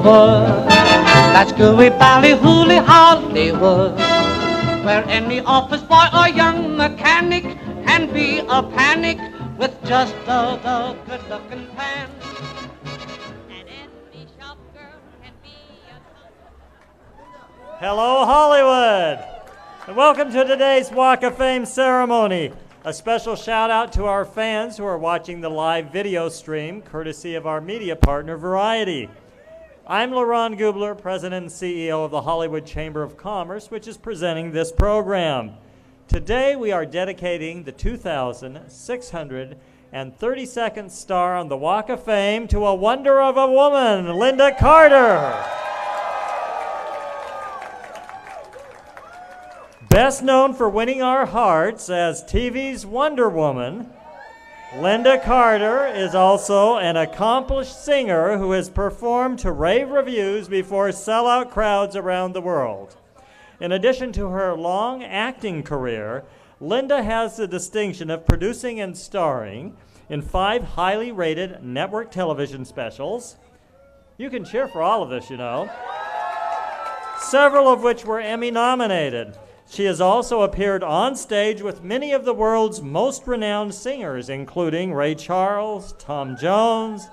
Hollywood. That's gooey ballyhooly Hollywood, where any office boy or young mechanic can be a panic with just the good-looking pan. And any shop girl can be a... Hello, Hollywood, and welcome to today's Walk of Fame ceremony. A special shout out to our fans who are watching the live video stream, courtesy of our media partner, Variety. I'm LaRon Gubler, President and CEO of the Hollywood Chamber of Commerce, which is presenting this program. Today we are dedicating the 2,632nd star on the Walk of Fame to a wonder of a woman, Lynda Carter. Best known for winning our hearts as TV's Wonder Woman, Lynda Carter is also an accomplished singer who has performed to rave reviews before sellout crowds around the world. In addition to her long acting career, Lynda has the distinction of producing and starring in 5 highly rated network television specials. You can cheer for all of this, you know. Several of which were Emmy nominated. She has also appeared on stage with many of the world's most renowned singers, including Ray Charles, Tom Jones,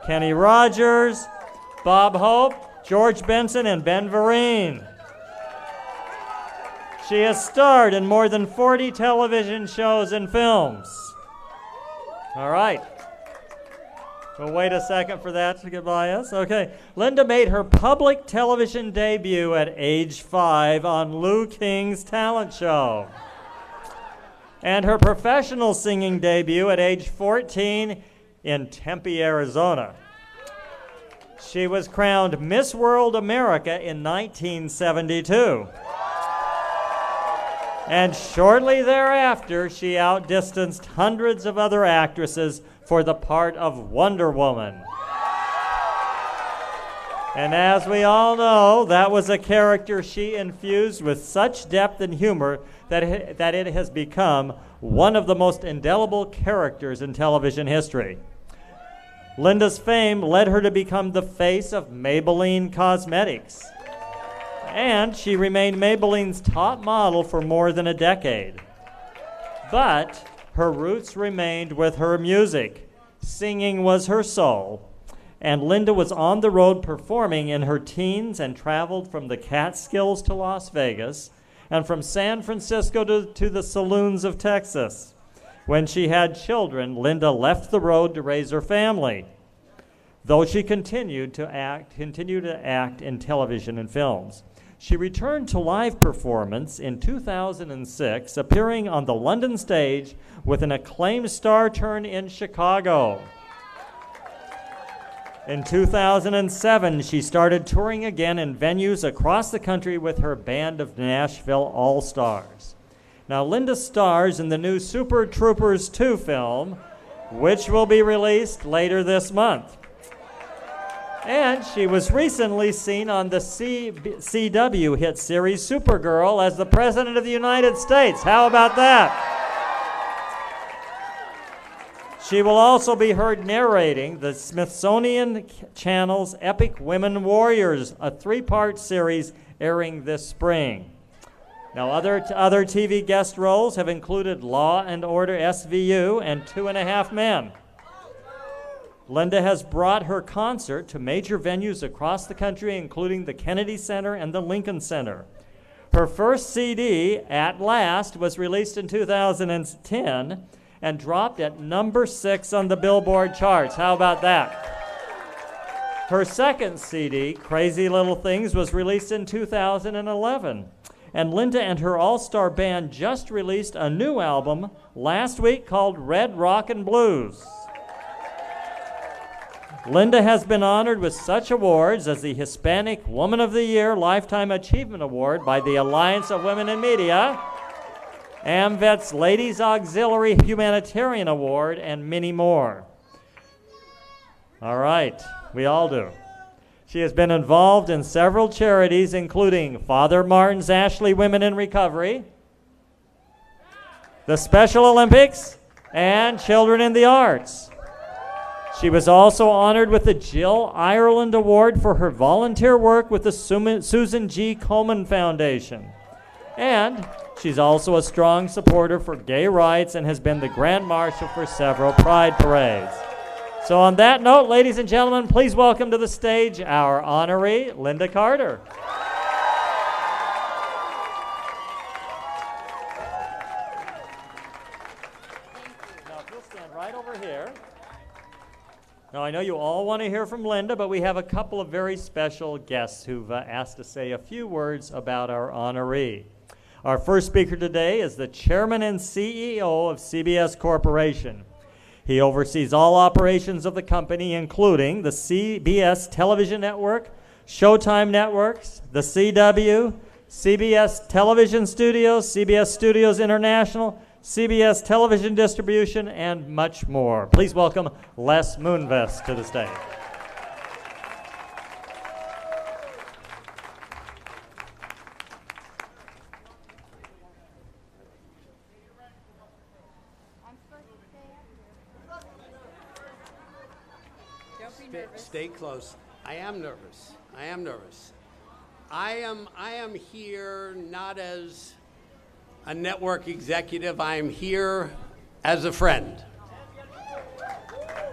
Kenny Rogers, Bob Hope, George Benson, and Ben Vereen. She has starred in more than 40 television shows and films. All right. We'll wait a second for that to get by us. Okay. Lynda made her public television debut at age 5 on Lou King's talent show. And her professional singing debut at age 14 in Tempe, Arizona. She was crowned Miss World America in 1972. And shortly thereafter, she outdistanced hundreds of other actresses for the part of Wonder Woman. And as we all know, that was a character she infused with such depth and humor that it has become one of the most indelible characters in television history. Lynda's fame led her to become the face of Maybelline Cosmetics. And she remained Maybelline's top model for more than a decade. But her roots remained with her music. Singing was her soul. And Lynda was on the road performing in her teens and traveled from the Catskills to Las Vegas and from San Francisco to the saloons of Texas. When she had children, Lynda left the road to raise her family, though she continued to act in television and films. She returned to live performance in 2006, appearing on the London stage with an acclaimed star turn in Chicago. In 2007, she started touring again in venues across the country with her band of Nashville All-Stars. Now, Lynda stars in the new Super Troopers 2 film, which will be released later this month. And she was recently seen on the CW hit series Supergirl as the President of the United States. How about that? She will also be heard narrating the Smithsonian Channel's Epic Women Warriors, a 3-part series airing this spring. Now, other TV guest roles have included Law and Order SVU and 2.5 Men. Lynda has brought her concert to major venues across the country, including the Kennedy Center and the Lincoln Center. Her first CD, At Last, was released in 2010 and dropped at number 6 on the Billboard charts. How about that? Her second CD, Crazy Little Things, was released in 2011. And Lynda and her all-star band just released a new album last week called Red Rockin' Blues. Lynda has been honored with such awards as the Hispanic Woman of the Year Lifetime Achievement Award by the Alliance of Women in Media, AMVET's Ladies Auxiliary Humanitarian Award, and many more. All right, we all do. She has been involved in several charities, including Father Martin's Ashley Women in Recovery, the Special Olympics, and Children in the Arts. She was also honored with the Jill Ireland Award for her volunteer work with the Susan G. Komen Foundation. And she's also a strong supporter for gay rights and has been the Grand Marshal for several Pride parades. So on that note, ladies and gentlemen, please welcome to the stage our honoree, Lynda Carter. Now, if you'll stand right over here. Now, I know you all want to hear from Lynda, but we have a couple of very special guests who've asked to say a few words about our honoree. Our first speaker today is the Chairman and CEO of CBS Corporation. He oversees all operations of the company, including the CBS Television Network, Showtime Networks, the CW, CBS Television Studios, CBS Studios International, CBS Television Distribution, and much more. Please welcome Les Moonves to the stage. Stay close. I am nervous. I am nervous. I am here not as a network executive. I am here as a friend.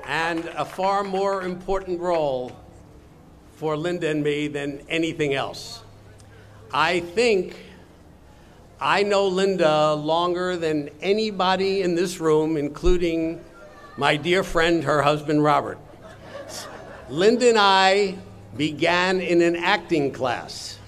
And a far more important role for Lynda and me than anything else. I think I know Lynda longer than anybody in this room, including my dear friend, her husband, Robert. Lynda and I began in an acting class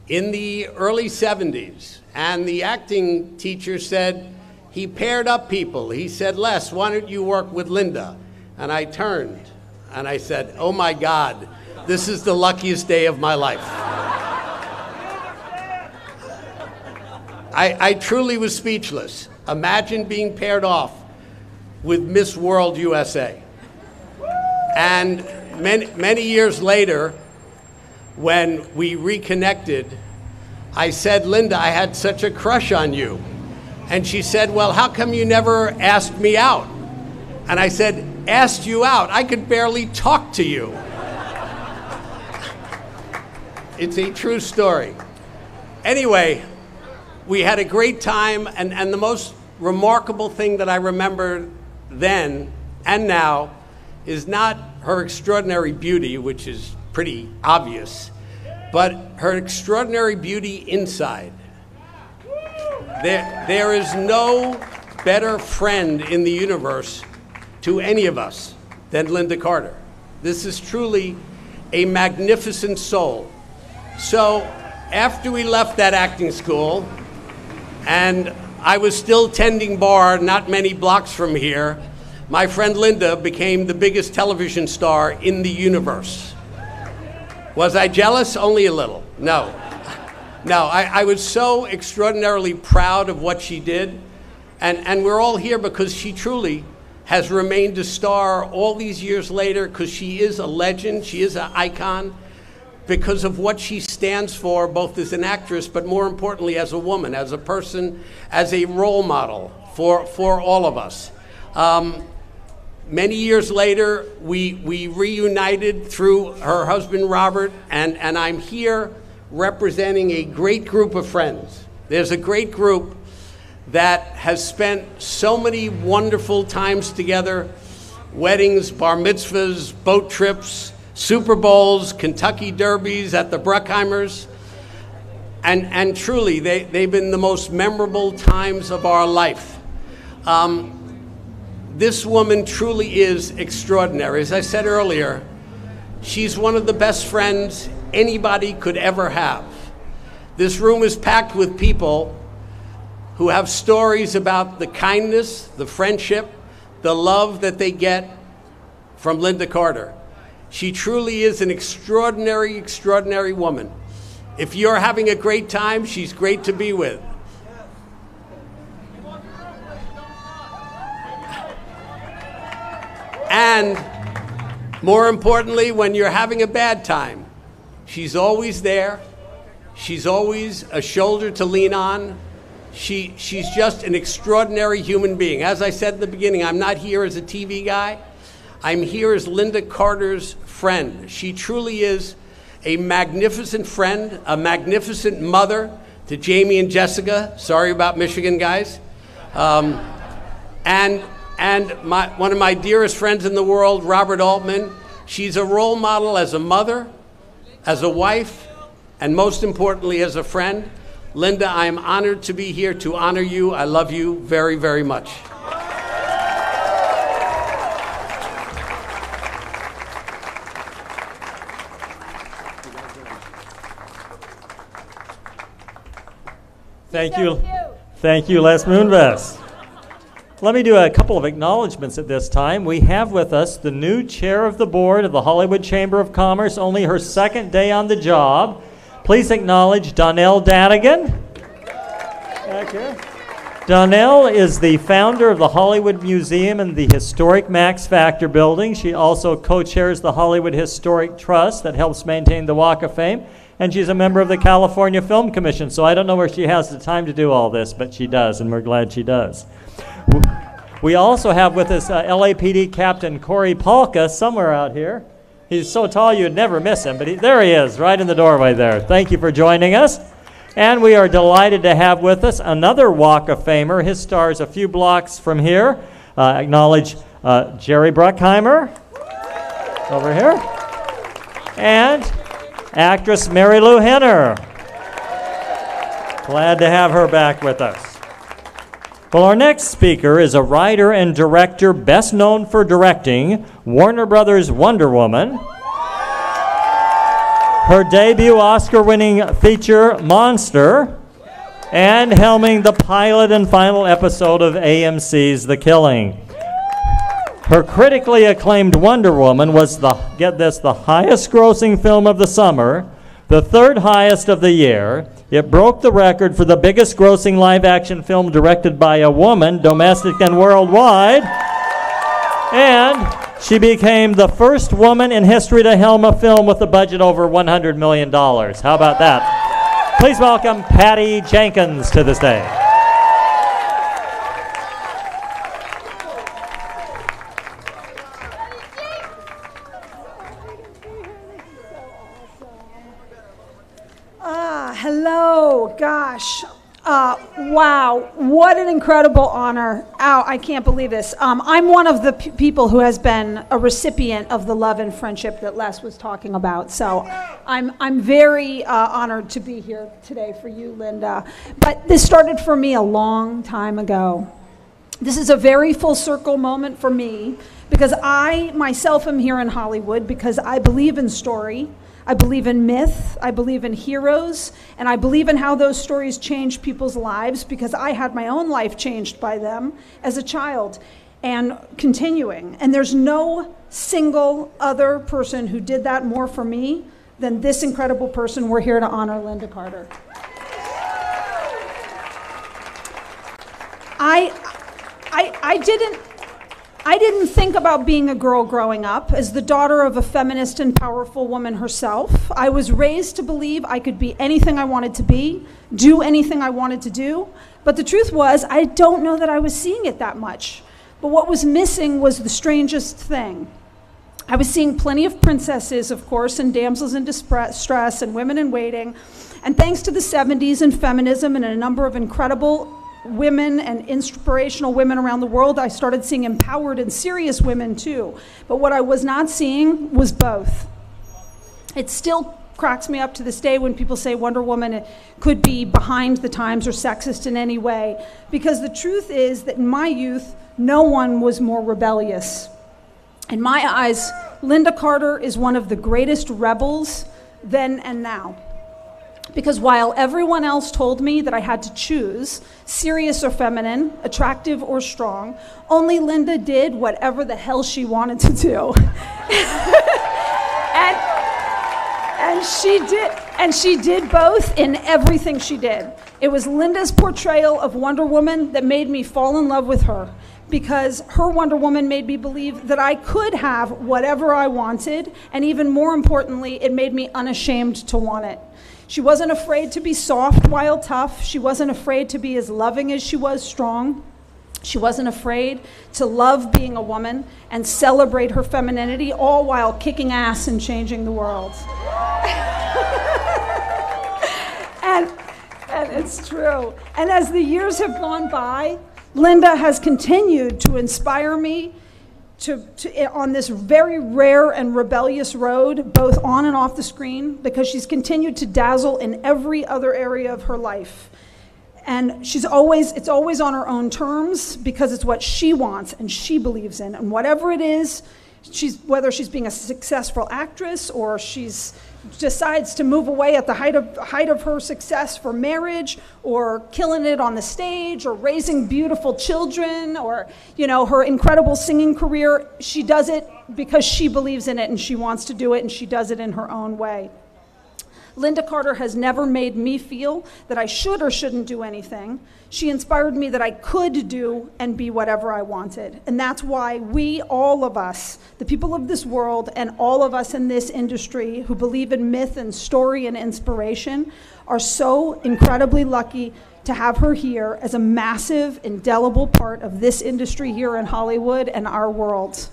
in the early 70s, and the acting teacher said he paired up people. He said, Les, why don't you work with Lynda? And I turned and I said, oh my God, this is the luckiest day of my life. I truly was speechless. Imagine being paired off with Miss World USA. And many years later, when we reconnected, I said, Lynda, I had such a crush on you. And she said, well, how come you never asked me out? And I said, asked you out? I could barely talk to you. It's a true story. Anyway, we had a great time, and the most remarkable thing that I remember then and now is not her extraordinary beauty, which is pretty obvious, but her extraordinary beauty inside. There is no better friend in the universe to any of us than Lynda Carter. This is truly a magnificent soul. So after we left that acting school, and I was still tending bar not many blocks from here, my friend Lynda became the biggest television star in the universe. Was I jealous? Only a little. No. No, I was so extraordinarily proud of what she did. And we're all here because she truly has remained a star all these years later, because she is a legend, she is an icon, because of what she stands for, both as an actress, but more importantly as a woman, as a person, as a role model for all of us. Many years later, we reunited through her husband, Robert, and I'm here representing a great group of friends. There's a great group that has spent so many wonderful times together, weddings, bar mitzvahs, boat trips, Super Bowls, Kentucky Derbies at the Bruckheimers, and truly, they've been the most memorable times of our life. This woman truly is extraordinary. As I said earlier, she's one of the best friends anybody could ever have. This room is packed with people who have stories about the kindness, the friendship, the love that they get from Lynda Carter. She truly is an extraordinary, extraordinary woman. If you're having a great time, she's great to be with. And more importantly, when you're having a bad time, she's always there. She's always a shoulder to lean on. She's just an extraordinary human being. As I said at the beginning, I'm not here as a TV guy. I'm here as Lynda Carter's friend. She truly is a magnificent friend, a magnificent mother to Jamie and Jessica. Sorry about Michigan, guys. And one of my dearest friends in the world, Robert Altman. She's a role model as a mother, as a wife, and most importantly, as a friend. Lynda, I am honored to be here to honor you. I love you very, very much. Thank you. Thank you, Les Moonves. Let me do a couple of acknowledgments at this time. We have with us the new chair of the board of the Hollywood Chamber of Commerce, only her second day on the job. Please acknowledge Donnell Dadigan. Back here. Donnell is the founder of the Hollywood Museum and the historic Max Factor building. She also co-chairs the Hollywood Historic Trust that helps maintain the Walk of Fame. And she's a member of the California Film Commission, so I don't know where she has the time to do all this, but she does, and we're glad she does. We also have with us LAPD Captain Corey Polka, somewhere out here. He's so tall you'd never miss him, but there he is, right in the doorway there. Thank you for joining us. And we are delighted to have with us another Walk of Famer. His star's a few blocks from here. Acknowledge Jerry Bruckheimer, over here. And actress Mary Lou Henner. Glad to have her back with us. Well, our next speaker is a writer and director best known for directing Warner Brothers' Wonder Woman, her debut Oscar-winning feature Monster, and helming the pilot and final episode of AMC's The Killing. Her critically acclaimed Wonder Woman was get this, the highest grossing film of the summer, the third highest of the year. It broke the record for the biggest grossing live-action film directed by a woman, domestic and worldwide. And she became the first woman in history to helm a film with a budget over $100 million. How about that? Please welcome Patty Jenkins to the stage. Hello, gosh, wow, what an incredible honor. Ow, I can't believe this. I'm one of the people who has been a recipient of the love and friendship that Les was talking about, so I'm very honored to be here today for you, Lynda. But this started for me a long time ago. This is a very full circle moment for me because I myself am here in Hollywood because I believe in story. I believe in myth, I believe in heroes, and I believe in how those stories change people's lives because I had my own life changed by them as a child and continuing. And there's no single other person who did that more for me than this incredible person we're here to honor, Lynda Carter. I didn't think about being a girl growing up as the daughter of a feminist and powerful woman herself. I was raised to believe I could be anything I wanted to be, do anything I wanted to do. But the truth was, I don't know that I was seeing it that much. But what was missing was the strangest thing. I was seeing plenty of princesses, of course, and damsels in distress and women in waiting. And thanks to the 70s and feminism and a number of incredible women and inspirational women around the world, I started seeing empowered and serious women too. But what I was not seeing was both. It still cracks me up to this day when people say Wonder Woman could be behind the times or sexist in any way, because the truth is that in my youth, no one was more rebellious. In my eyes, Lynda Carter is one of the greatest rebels then and now. Because while everyone else told me that I had to choose serious or feminine, attractive or strong, only Lynda did whatever the hell she wanted to do. and she did both in everything she did. It was Lynda's portrayal of Wonder Woman that made me fall in love with her, because her Wonder Woman made me believe that I could have whatever I wanted, and even more importantly, it made me unashamed to want it. She wasn't afraid to be soft while tough. She wasn't afraid to be as loving as she was strong. She wasn't afraid to love being a woman and celebrate her femininity, all while kicking ass and changing the world. and it's true. And as the years have gone by, Lynda has continued to inspire me on this very rare and rebellious road, both on and off the screen, because she's continued to dazzle in every other area of her life. And it's always on her own terms, because it's what she wants and she believes in. And whatever it is, whether she's being a successful actress or she's decides to move away at the height of her success for marriage, or killing it on the stage, or raising beautiful children, or her incredible singing career, she does it because she believes in it and she wants to do it, and she does it in her own way. Lynda Carter has never made me feel that I should or shouldn't do anything. She inspired me that I could do and be whatever I wanted. And that's why we, all of us, the people of this world, and all of us in this industry who believe in myth and story and inspiration, are so incredibly lucky to have her here as a massive, indelible part of this industry here in Hollywood and our world.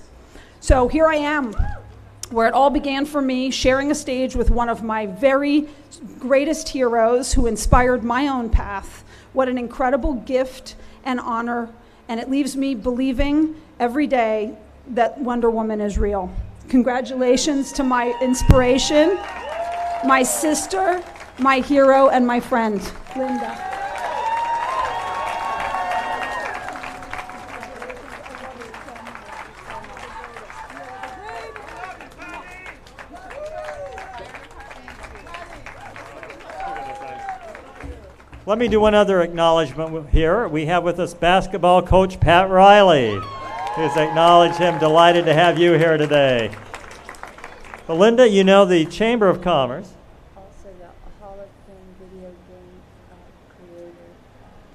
So here I am, where it all began for me, sharing a stage with one of my very greatest heroes who inspired my own path. What an incredible gift and honor, and it leaves me believing every day that Wonder Woman is real. Congratulations to my inspiration, my sister, my hero, and my friend, Lynda. Let me do one other acknowledgement here. We have with us basketball coach Pat Riley. Please acknowledge him. Delighted to have you here today. But Lynda, you know the Chamber of Commerce. Also the Hall of Fame video game creator,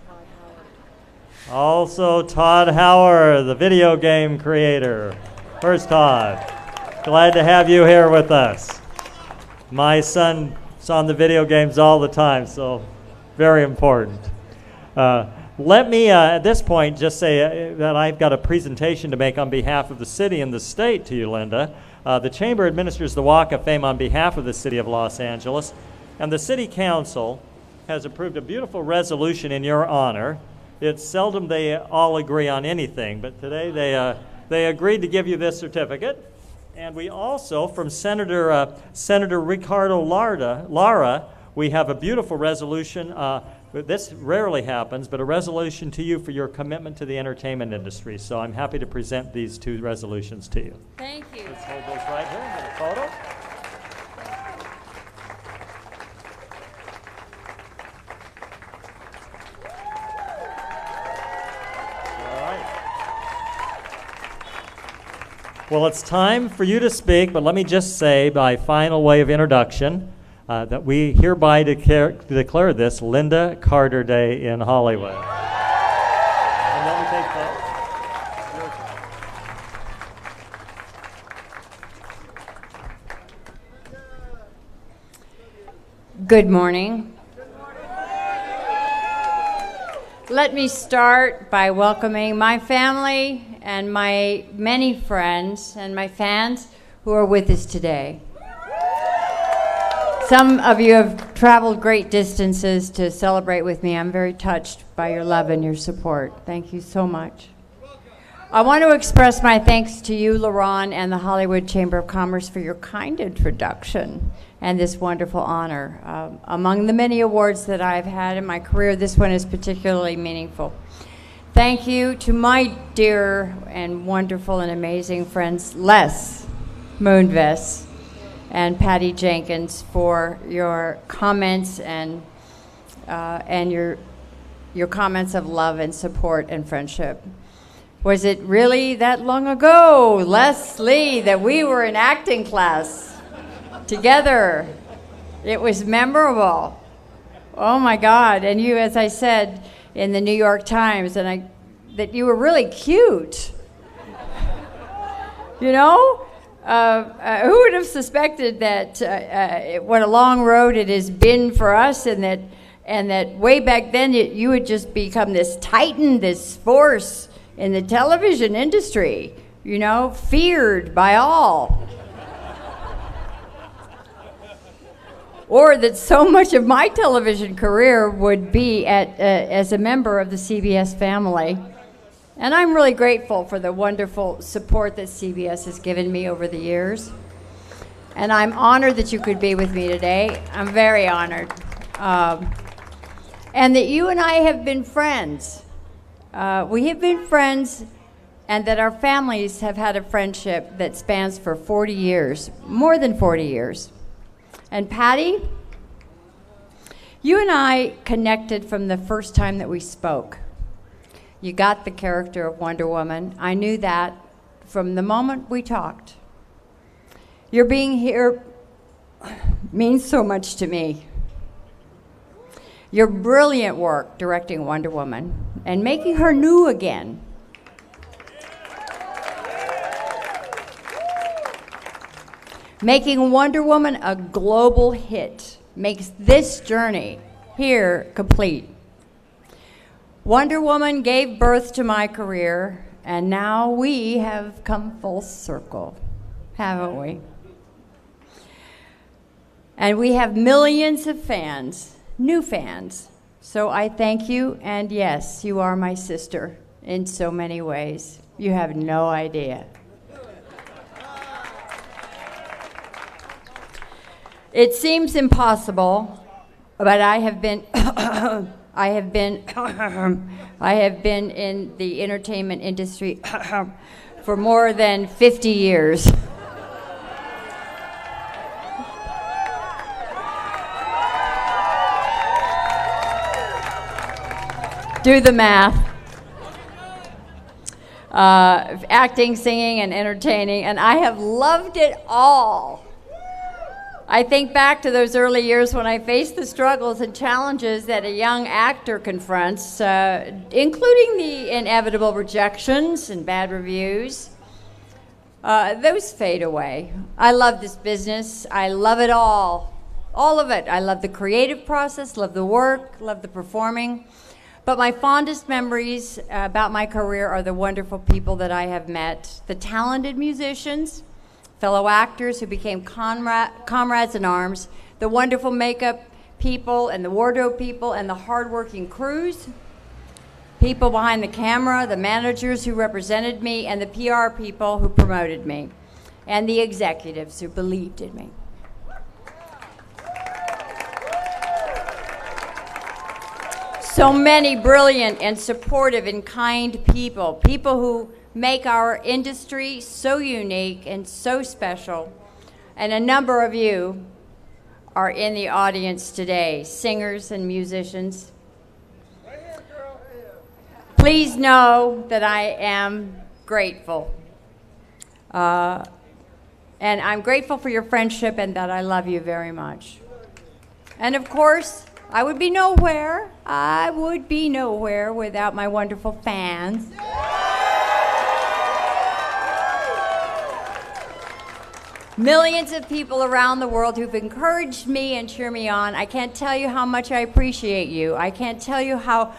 Todd Howard. Also Todd Howard, the video game creator. Where's Todd? Glad to have you here with us. My son's on the video games all the time, so very important. Let me, at this point, just say that I've got a presentation to make on behalf of the city and the state to you, Lynda. The Chamber administers the Walk of Fame on behalf of the City of Los Angeles, and the City Council has approved a beautiful resolution in your honor. It's seldom they all agree on anything, but today they agreed to give you this certificate. And we also, from Senator Ricardo Lara, we have a beautiful resolution. This rarely happens, but a resolution to you for your commitment to the entertainment industry. So I'm happy to present these two resolutions to you. Thank you. Let's hold those right here and get a photo. All right. Well, it's time for you to speak, but let me just say, by final way of introduction, that we hereby declare this Lynda Carter Day in Hollywood. And let me take Good morning. Let me start by welcoming my family and my many friends and my fans who are with us today. Some of you have traveled great distances to celebrate with me. I'm very touched by your love and your support. Thank you so much. I want to express my thanks to you, LaRon, and the Hollywood Chamber of Commerce for your kind introduction and this wonderful honor. Among the many awards that I've had in my career, this one is particularly meaningful. Thank you to my dear and wonderful and amazing friends, Les Moonves and Patty Jenkins, for your comments and your comments of love and support and friendship. Was it really that long ago, Leslie, that we were in acting class together? It was memorable. Oh my God! And you, as I said in the New York Times, that you were really cute. You know? Who would have suspected that what a long road it has been for us, and that And that way back then, you had just become this titan, this force in the television industry, you know, feared by all. Or that so much of my television career would be as a member of the CBS family. And I'm really grateful for the wonderful support that CBS has given me over the years. And I'm honored that you could be with me today. I'm very honored. And that you and I have been friends. We have been friends, and that our families have had a friendship that spans for 40 years, more than 40 years. And Patty, you and I connected from the first time that we spoke. You got the character of Wonder Woman. I knew that from the moment we talked. Your being here means so much to me. Your brilliant work directing Wonder Woman and making her new again. Making Wonder Woman a global hit makes this journey here complete. Wonder Woman gave birth to my career, and now we have come full circle, haven't we? And we have millions of fans, new fans. So I thank you, and yes, you are my sister in so many ways. You have no idea. It seems impossible, but I have been I have been in the entertainment industry for more than 50 years. Do the math. Acting, singing, and entertaining, and I have loved it all. I think back to those early years when I faced the struggles and challenges that a young actor confronts, including the inevitable rejections and bad reviews. Those fade away. I love this business. I love it all of it. I love the creative process, love the work, love the performing. But my fondest memories about my career are the wonderful people that I have met, the talented musicians, fellow actors who became comrades in arms, the wonderful makeup people and the wardrobe people and the hardworking crews, people behind the camera, the managers who represented me, and the PR people who promoted me, and the executives who believed in me. So many brilliant and supportive and kind people, people who make our industry so unique and so special. And a number of you are in the audience today, singers and musicians. Please know that I am grateful. And I'm grateful for your friendship and that I love you very much. And of course, I would be nowhere without my wonderful fans. Millions of people around the world who've encouraged me and cheer me on. I can't tell you how much I appreciate you. I can't tell you how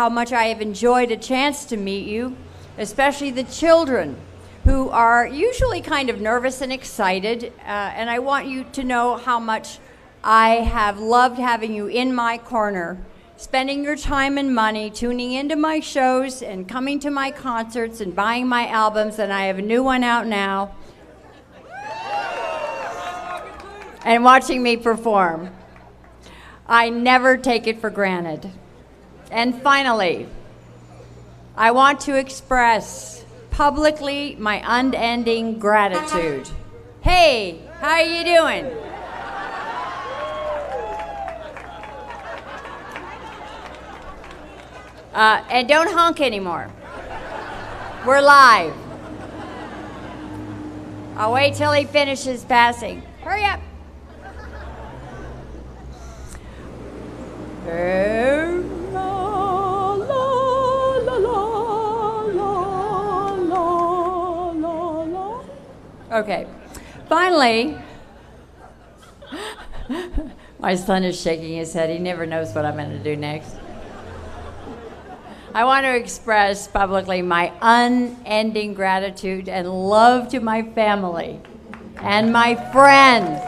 much I have enjoyed a chance to meet you, especially the children who are usually kind of nervous and excited. And I want you to know how much I have loved having you in my corner, spending your time and money tuning into my shows and coming to my concerts and buying my albums, and I have a new one out now, and watching me perform. I never take it for granted. And finally, I want to express publicly my unending gratitude. Hey, how are you doing? And don't honk anymore. We're live. I'll wait till he finishes passing. Hurry up. Okay. Finally, My son is shaking his head. He never knows what I'm going to do next. I want to express publicly my unending gratitude and love to my family and my friends.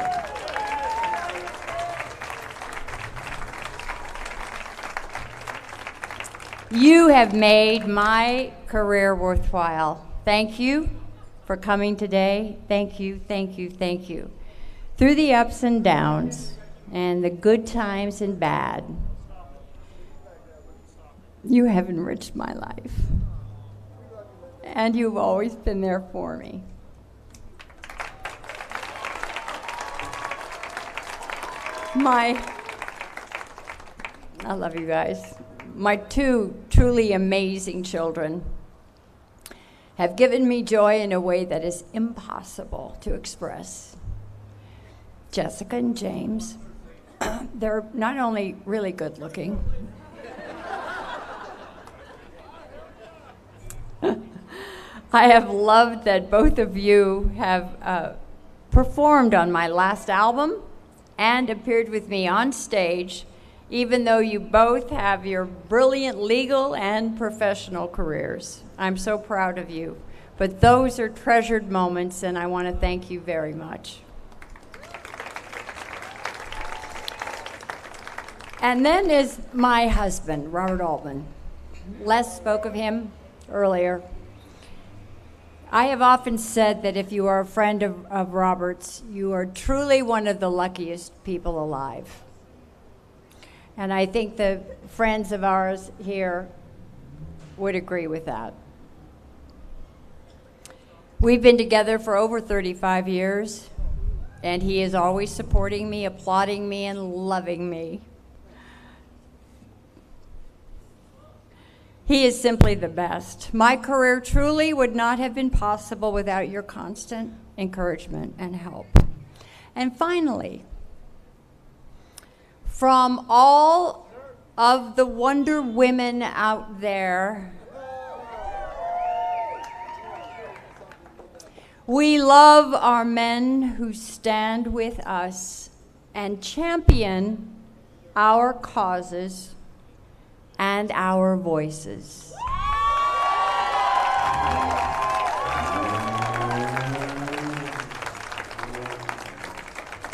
You have made my career worthwhile. Thank you for coming today. Thank you, thank you, thank you. Through the ups and downs and the good times and bad, you have enriched my life. And you've always been there for me. I love you guys. My two truly amazing children have given me joy in a way that is impossible to express. Jessica and James, they're not only really good looking, I have loved that both of you have performed on my last album and appeared with me on stage, even though you both have your brilliant legal and professional careers. I'm so proud of you. But those are treasured moments, and I want to thank you very much. And then is my husband, Robert Altman. Les spoke of him earlier. I have often said that if you are a friend of Robert's, you are truly one of the luckiest people alive. And I think the friends of ours here would agree with that. We've been together for over 35 years, and he is always supporting me, applauding me, and loving me. He is simply the best. My career truly would not have been possible without your constant encouragement and help. And finally, from all of the Wonder Women out there, we love our men who stand with us and champion our causes and our voices.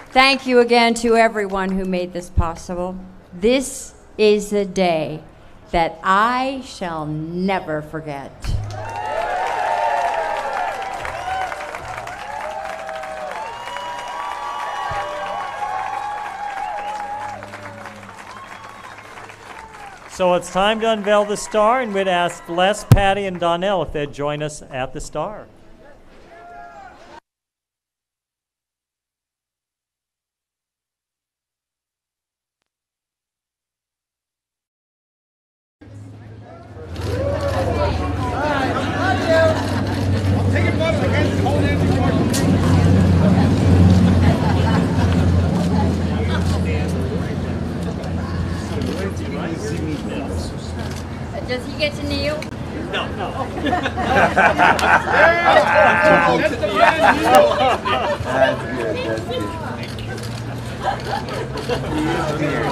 Thank you again to everyone who made this possible. This is a day that I shall never forget. So it's time to unveil the star, and we'd ask Les, Patty, and Donnell if they'd join us at the star. Does he get to kneel? No. That's the man you That's good.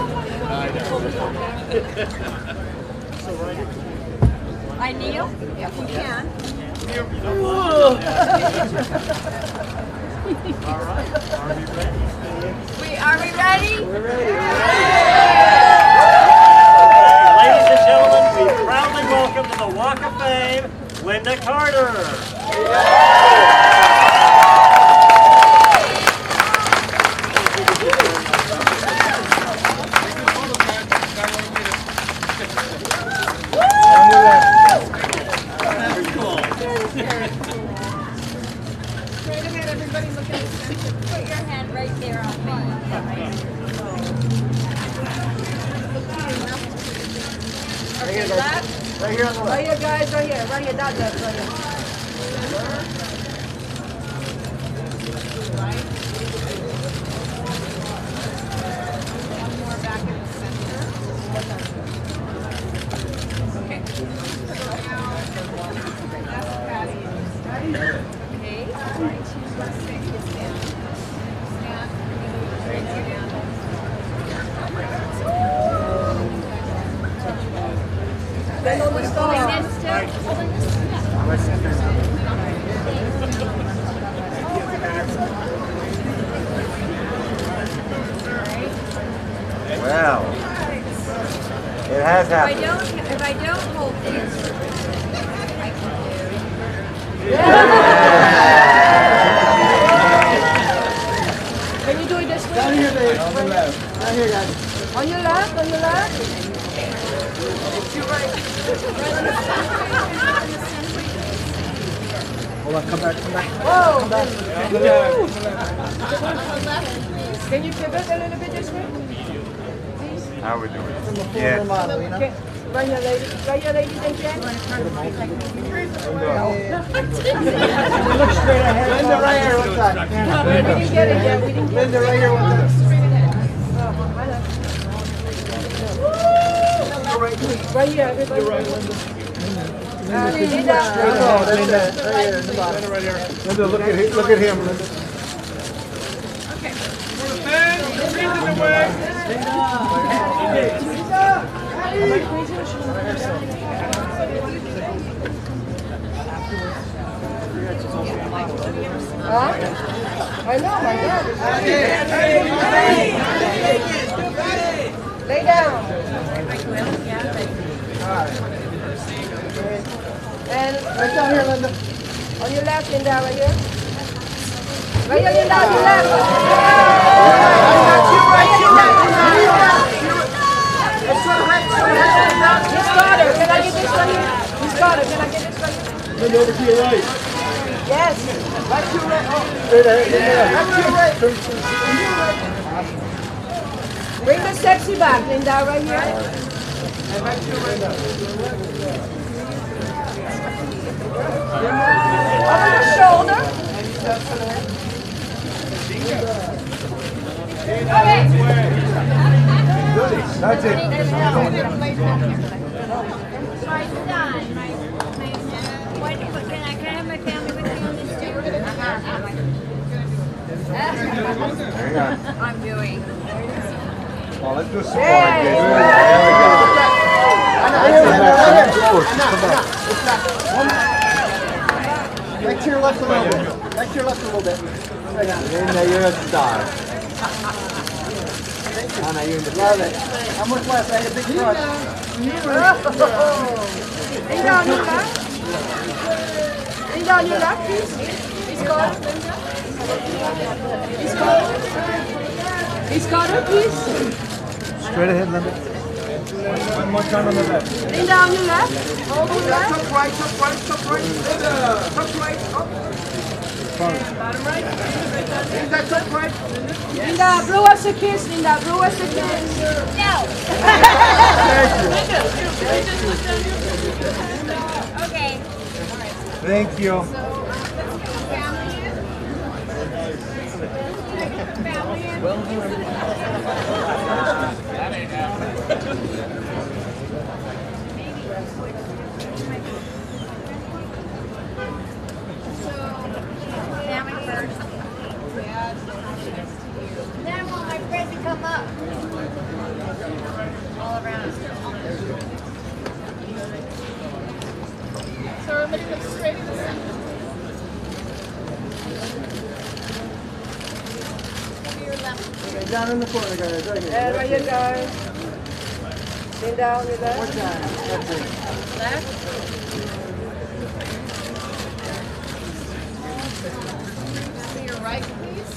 I kneel? If you can. All right. Are we ready? Are we ready? We're ready. Ladies and gentlemen, we proudly welcome to the Walk of Fame, Lynda Carter. Put your hand right there on me. Okay, left. Right here on the left. Right here, guys, right here, that's right here. One more back in the center. Okay. That's Patty. Okay. Let's take this down. Stand. Raise your hand. Wow. It has happened. If I don't hold these, I can Can you do it this way? Down here, babe. On the left. Down here, guys. On your left, on your left. Hold on, come back, come back. Whoa! Come back. Can you pivot a little bit this way? How are we doing? Yeah. Okay. Right here, ladies. Right here, ladies and gentlemen. Look straight ahead. Lynda, right here, one time. We didn't get it yet. We didn't get it. Lynda, right here, one time. Right here, everybody. Lynda. Lynda, right here. Lynda, look at him. Lynda. Okay. For the fans, reason the way. Huh? I know, my God. Lay down. And right down here, Lynda. On your left, Lynda, right here. Right here, Lynda, on your left. Miss Carter, can I get this right here? Miss Carter, can I get this right here? Lynda, over to your right. Yes. Right to your right. Oh, right to your right. Bring the sexy back, Lynda, right here. And right to your right. Over your shoulder. Okay. That's it. Can I have my family with me on this too? Hang on. I'm doing. Oh, let's do some more. Hey. There we go. Back to your left a little bit. Back to your left a little bit. Lynda, you're a star. Anna, you're in the Love it. How much left? I had a big crush. Lynda on your left. Lynda on your left, please. He's Carter, Lynda. He's Carter. He's Carter, please. Straight ahead, Lynda. One more time on the left. Lynda on your left. Hold your left. Top right, top right, top right. Lynda. Top right, up. Bottom right. Lynda, top right. Lynda, blow us a kiss, Lynda. Blow us a kiss. No. Okay. Thank you. Family first. Then I want my friend to come up. All around. So everybody looks straight in the center. To your left. Okay, down in the corner, guys. Right here. And right here, guys. Lynda on your left. One time. That's it. Left. To your right, please.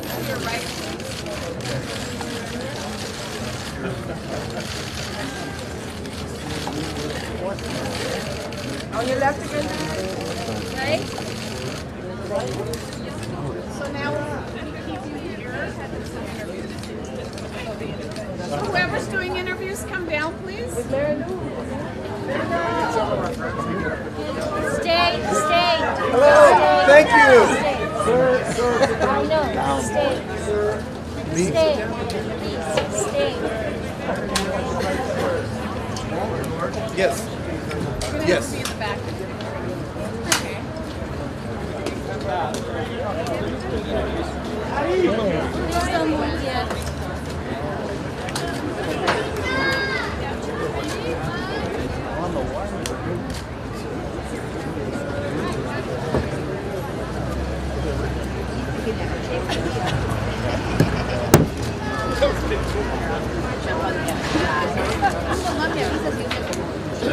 To your right, please. On your left again. Okay. So now we keep you here. Whoever's doing interviews, come down, please. Stay. Hello. Thank you. I know. Stay. Stay. Stay. Yes. Yes. Be in the back. Please don't move yet. We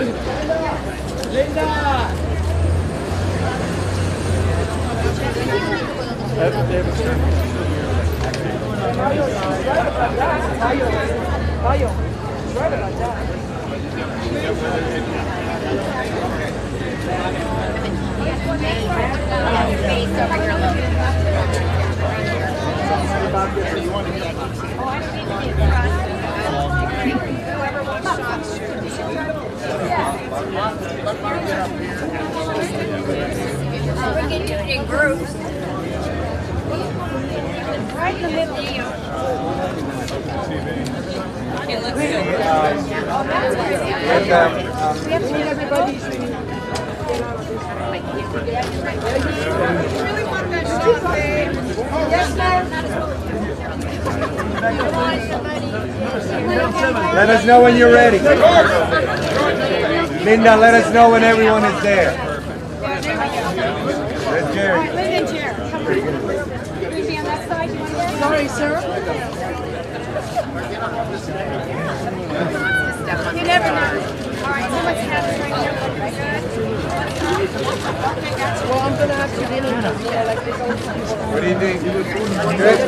can do it in groups. Right in the middle. It looks good. We have to meet everybody. You really want that shot, babe? Yes, ma'am. Let us know when you're ready. Linda, let us know when everyone is there. There's Jerry. Linda and Jared, come on. You be on that side. You want to go? Sorry, sir. You never know. All right, someone's hands right here. Well, I'm going to have to do like this all the time. What do you think? Good?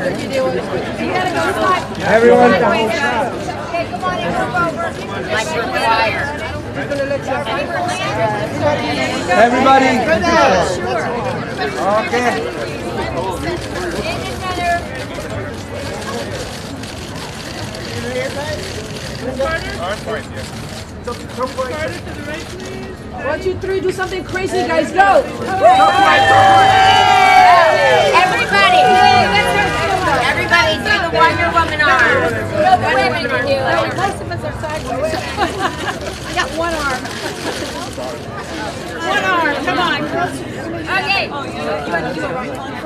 You got to go slide. Everyone. Okay, come on in, move over. Like you're choir. Everybody. Sure. Okay. One, two, three, do something crazy, guys. Go! Everybody! Everybody do the Wonder Woman arm. The women do it. Most of us are sideways. I got one arm. One arm. Come on. Okay.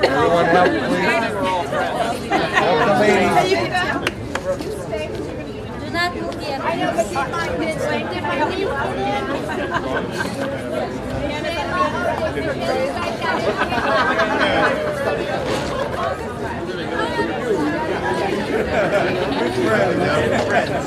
Everyone help, please. Help the lady. Do not move yet. I know, but keep my kids like differently. Friends.